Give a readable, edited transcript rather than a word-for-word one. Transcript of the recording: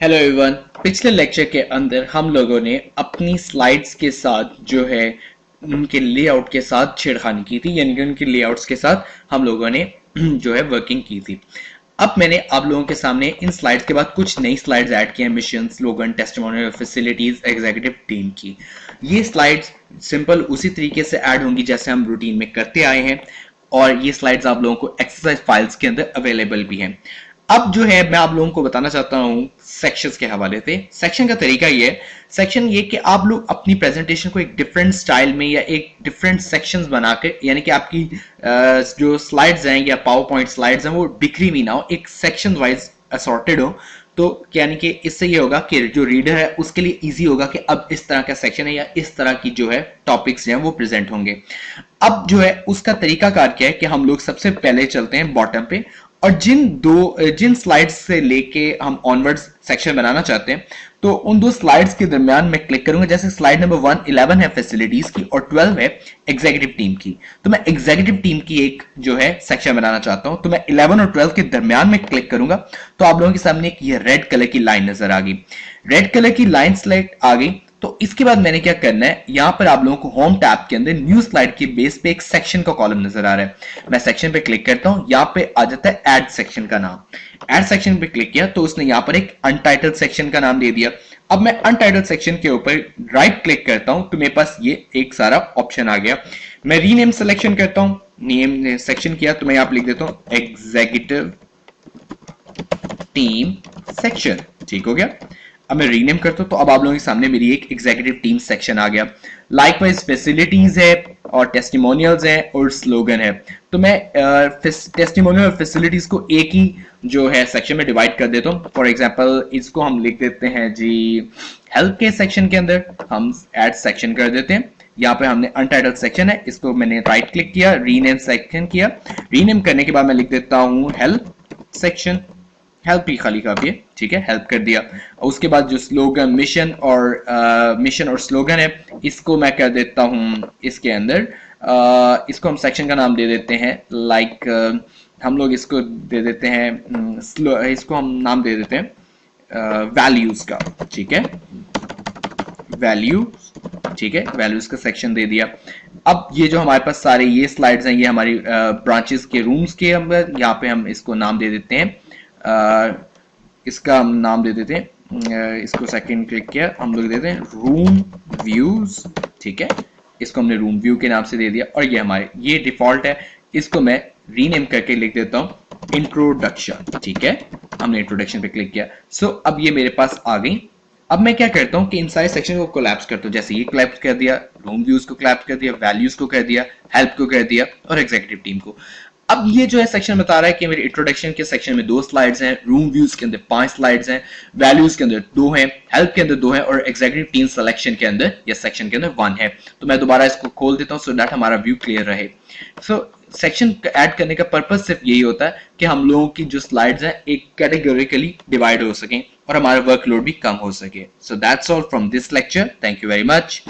Hello everyone. पिछले lecture के अंदर हम लोगों ने अपनी स्लाइड्स के साथ जो है उनके लेआउट के साथ छेड़खानी की थी, यानी कि उनके लेआउट्स के साथ हम लोगों ने जो है वर्किंग की थी। अब मैंने आप लोगों के सामने इन स्लाइड्स के बाद कुछ नई स्लाइड्स ऐड की हैं, mission, slogan, testimonial, facilities, executive team की। ये स्लाइड्स सिंपल उसी तरीके से ऐड होंगी जैसे हम रूटीन में करते आए हैं, और ये स्लाइड्स आप लोगों को एक्सरसाइज फाइल्स के अंदर अवेलेबल भी हैं। अब जो है मैं आप लोगों को बताना चाहता हूं सेक्शंस के हवाले से। सेक्शन का तरीका ये है, सेक्शन ये कि आप लोग अपनी प्रेजेंटेशन को एक डिफरेंट स्टाइल में या एक डिफरेंट सेक्शंस बना के, यानी कि आपकी जो स्लाइड्स हैं या पावर पॉइंट स्लाइड्स हैं वो बिखरी भी ना हो, एक सेक्शन वाइज असॉर्टेड हो। तो यानी कि इससे ये होगा कि जो रीडर है उसके लिए इजी होगा कि अब इस तरह का सेक्शन है या इस तरह की जो है टॉपिक्स हैं वो प्रेजेंट होंगे। अब जो है उसका तरीकाकार क्या है कि हम लोग सबसे पहले चलते हैं बॉटम पे, और जिन स्लाइड्स से लेके हम ऑनवर्ड्स सेक्शन बनाना चाहते हैं तो उन दो स्लाइड्स के दरमियान मैं क्लिक करूंगा। जैसे स्लाइड नंबर 11 है फैसिलिटीज की और 12 है एग्जीक्यूटिव टीम की, तो मैं एग्जीक्यूटिव टीम की एक जो है सेक्शन बनाना चाहता हूं, तो मैं 11 और 12 के दरमियान में क्लिक करूंगा तो आप लोगों के सामने एक ये रेड कलर की लाइन नजर आ गई। रेड कलर की लाइन सेलेक्ट आ गई तो इसके बाद मैंने क्या करना है, यहां पर आप लोगों को होम टैब के अंदर न्यू स्लाइड के बेस पे एक सेक्शन का कॉलम नजर आ रहा है। मैं सेक्शन पे क्लिक करता हूं, यहां पे आ जाता है ऐड सेक्शन का नाम। ऐड सेक्शन पे क्लिक किया तो उसने यहां पर एक अनटाइटल्ड सेक्शन का नाम दे दिया। अब मैं अनटाइटल्ड सेक्शन के ऊपर राइट क्लिक करता हूं तो मेरे पास ये एक सारा ऑप्शन आ गया। मैं रीनेम सिलेक्शन करता हूं, नेम सेक्शन किया तो मैं यहां पर लिख देता हूं एग्जीक्यूटिव टीम सेक्शन। ठीक हो गया। अब मैं रीनेम करता हूं तो अब आप लोगों के सामने मेरी एक एग्जीक्यूटिव टीम सेक्शन आ गया। लाइकवाइज फैसिलिटीज है और टेस्टिमोनियल्स है और स्लोगन है। तो मैं टेस्टिमोनियल और फैसिलिटीज को एक ही जो है सेक्शन में डिवाइड कर देता हूं। फॉर एग्जांपल इसको हम लिख देते हैं जी हेल्प के सेक्शन के अंदर हम ऐड सेक्शन कर देते हैं। यहाँ पे हमने अनटाइटल्ड सेक्शन है, इसको मैंने राइट क्लिक किया, रीनेम सेक्शन किया। रीनेम करने के बाद मैं लिख देता हूं हेल्प सेक्शन। हेल्प ही खाली काफी है, ठीक है, हेल्प कर दिया। उसके बाद जो स्लोगन मिशन और स्लोगन है इसको मैं कर देता हूं इसके अंदर, इसको हम सेक्शन का नाम दे देते हैं लाइक हम लोग इसको दे देते हैं इसको हम नाम दे देते हैं वैल्यूज का। ठीक है, वैल्यू, ठीक है, वैल्यूज का सेक्शन दे दिया। अब ये जो हमारे पास सारे ये स्लाइड्स हैं ये हमारी ब्रांचेस के रूम्स के अंदर, यहाँ पे हम इसको नाम दे देते हैं इसका हम नाम दे देते हैं, इसको सेकंड क्लिक किया हम लोग देते हैं रूम व्यूज। ठीक है, इसको हमने रूम व्यू के नाम से दे दिया और ये हमारे ये डिफॉल्ट है, इसको मैं रीनेम करके लिख देता हूं इंट्रोडक्शन। ठीक है, हमने इंट्रोडक्शन पे क्लिक किया। सो अब ये मेरे पास आ गई। अब मैं क्या करता हूं कि इन सारे सेक्शन को कोलैप्स करता हूं। जैसे ये कोलैप्स कर दिया, रूम व्यूज को कोलैप्स कर दिया, वैल्यूज को कर दिया, हेल्प को कर दिया और एग्जीक्यूटिव टीम को। अब ये जो है सेक्शन बता रहा है कि मेरे इंट्रोडक्शन के सेक्शन में 2 स्लाइड्स हैं, रूम व्यूज के अंदर 5 स्लाइड्स हैं, वैल्यूज के अंदर 2 हैं, हेल्प के अंदर 2 हैं और एग्जीक्यूटिव टीम सिलेक्शन के अंदर या सेक्शन के अंदर 1 है। तो मैं दोबारा इसको खोल देता हूं सो दैट हमारा व्यू क्लियर रहे। सो सेक्शन ऐड करने का पर्पज सिर्फ यही होता है कि हम लोगों की जो स्लाइड्स हैं एक कैटेगोरिकली डिवाइड हो सकें और हमारा वर्कलोड भी कम हो सके। So that's all from this lecture. Thank you very much.